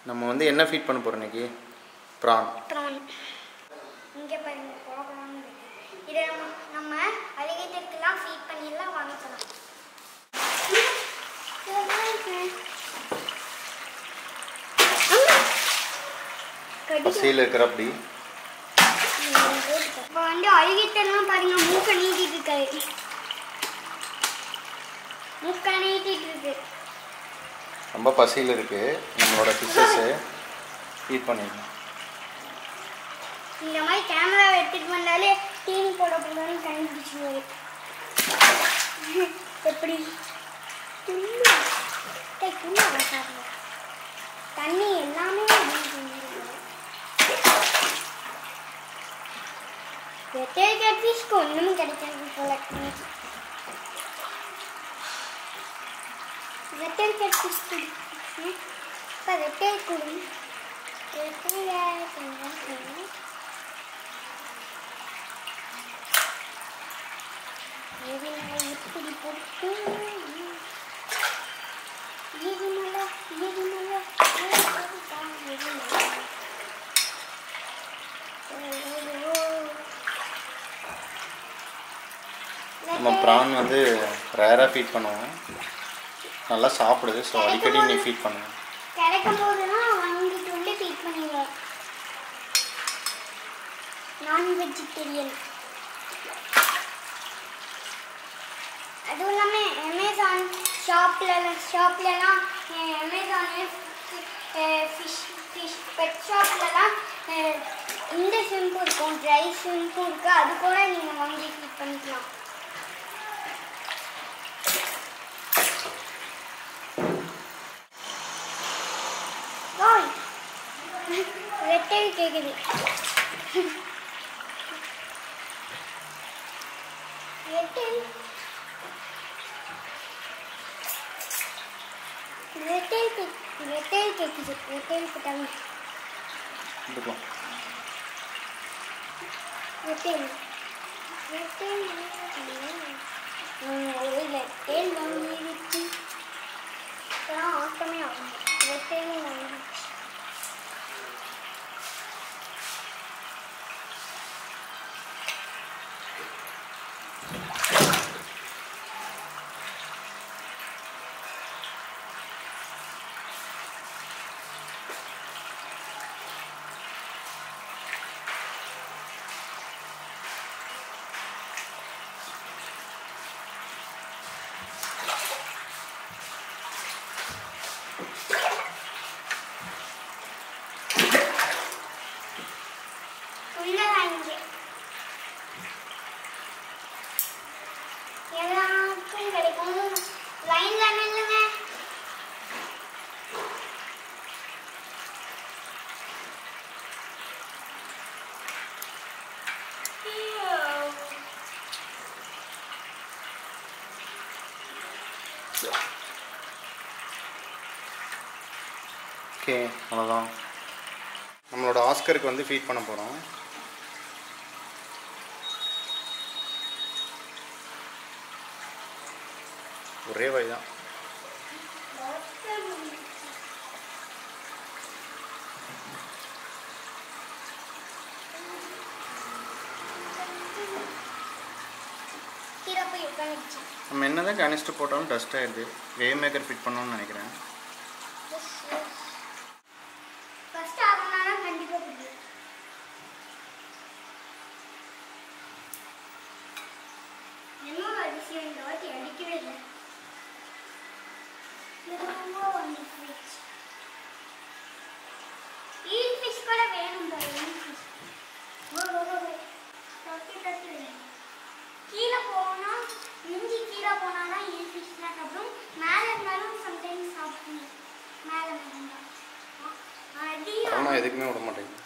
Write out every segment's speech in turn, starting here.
நம்ம வந்து என்ன ஃபீட் பண்ண போறோம் இன்னைக்கு? பிரான். இங்க பாருங்க போகலாம்னு. இத நம்ம அலிகேட்டர்க்குலாம் ஃபீட் பண்ணிலாம் வாங்கலாம். பசியில் இருக்கிற அப்படி இப்போ வந்து அலிகேட்டர்லாம் பாருங்க மூக்க நீட்டிட்டு இருக்காரு. மூக்க நீட்டிட்டு இருக்கு. ரொம்ப பசியில் இருக்கு. நம்மளோட ஃபிஷ்ஷஸை ஃபீட் பண்ணிடலாம். இந்த மாதிரி கேமரா எடுத்துட்டு வந்தாலே டீன் போட போகணும்னு கண்டுபிடிச்சிடுவாரு. எப்படி தண்ணி எல்லாமே ஃபிஷ்க்கு ஒன்றும் கிடைக்காது போல. வெட்டல் ஃபிஷ் இப்போ வெட்டல் குடி இப்படி போட்டு நம்ம ப்ரான் வந்து ரேராக ஃபீட் பண்ணுவோம். நல்லா சாப்பிடுது. ஸோ அடிக்கடி நீ ஃபீட் பண்ணுவேன். கிடைக்கும் போதுலாம் வாங்கிட்டு வந்து ஃபீட் பண்ணிடுவோம். நான் வெஜிடேரியன். அதுவும் இல்லாமல் அமேசான் ஷாப்லலாம் அமேசான் ஃபிஷ் பெட் ஷாப்லலாம் இந்த ஷிம்பு இருக்கும், ட்ரை ஷிம்பு இருக்குது. அது கூட நீங்கள் வாங்கி ஃபீட் பண்ணிக்கலாம். வெட்டல் கேட்குது. வெட்டல் கேட்குது. வெட்டல் கிட்டாங்க. வெட்டல் வெட்டல் வாங்கிடுச்சு. இப்போலாம் ஆட்டமே ஆகும். வெட்டல் வாங்கிடுச்சு. எல்லாருக்கும் கிடைக்கும். லைன்ல நில்லுங்க. ஓகே, அவ்வளோதான். நம்மளோட ஆஸ்கருக்கு வந்து ஃபீட் பண்ண போகிறோம். ஒரே வாய் தான். நம்ம என்னதான் கனிஸ்ட் போட்டாலும் டஸ்ட் ஆயிடுது. வேவ் மேக்கர் ஃபிட் பண்ணணும்னு நினைக்கிறேன். கீழே போனா இஞ்சி கீழே போனாதான் ஃபிஷ்லாம் சாப்பிடும். மேலே இருந்தாலும் சம்டைம்ஸ் சாப்பிடும். மேலே ஆனால் எதுக்குமே விட மாட்டேங்குது.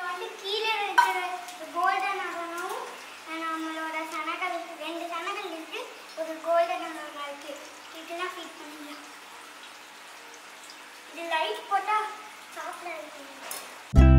வந்து கீழே இருக்கிற கோல்டன் ஆகணும். நம்மளோட சனகள் 2 சனகள் இருக்கு. ஒரு கோல்டன் ஆகணும் இருக்கு. இதெல்லாம் ஃபீட் பண்ணிடலாம். இது லைட் போட்டால் சாப்பிட இருக்கு.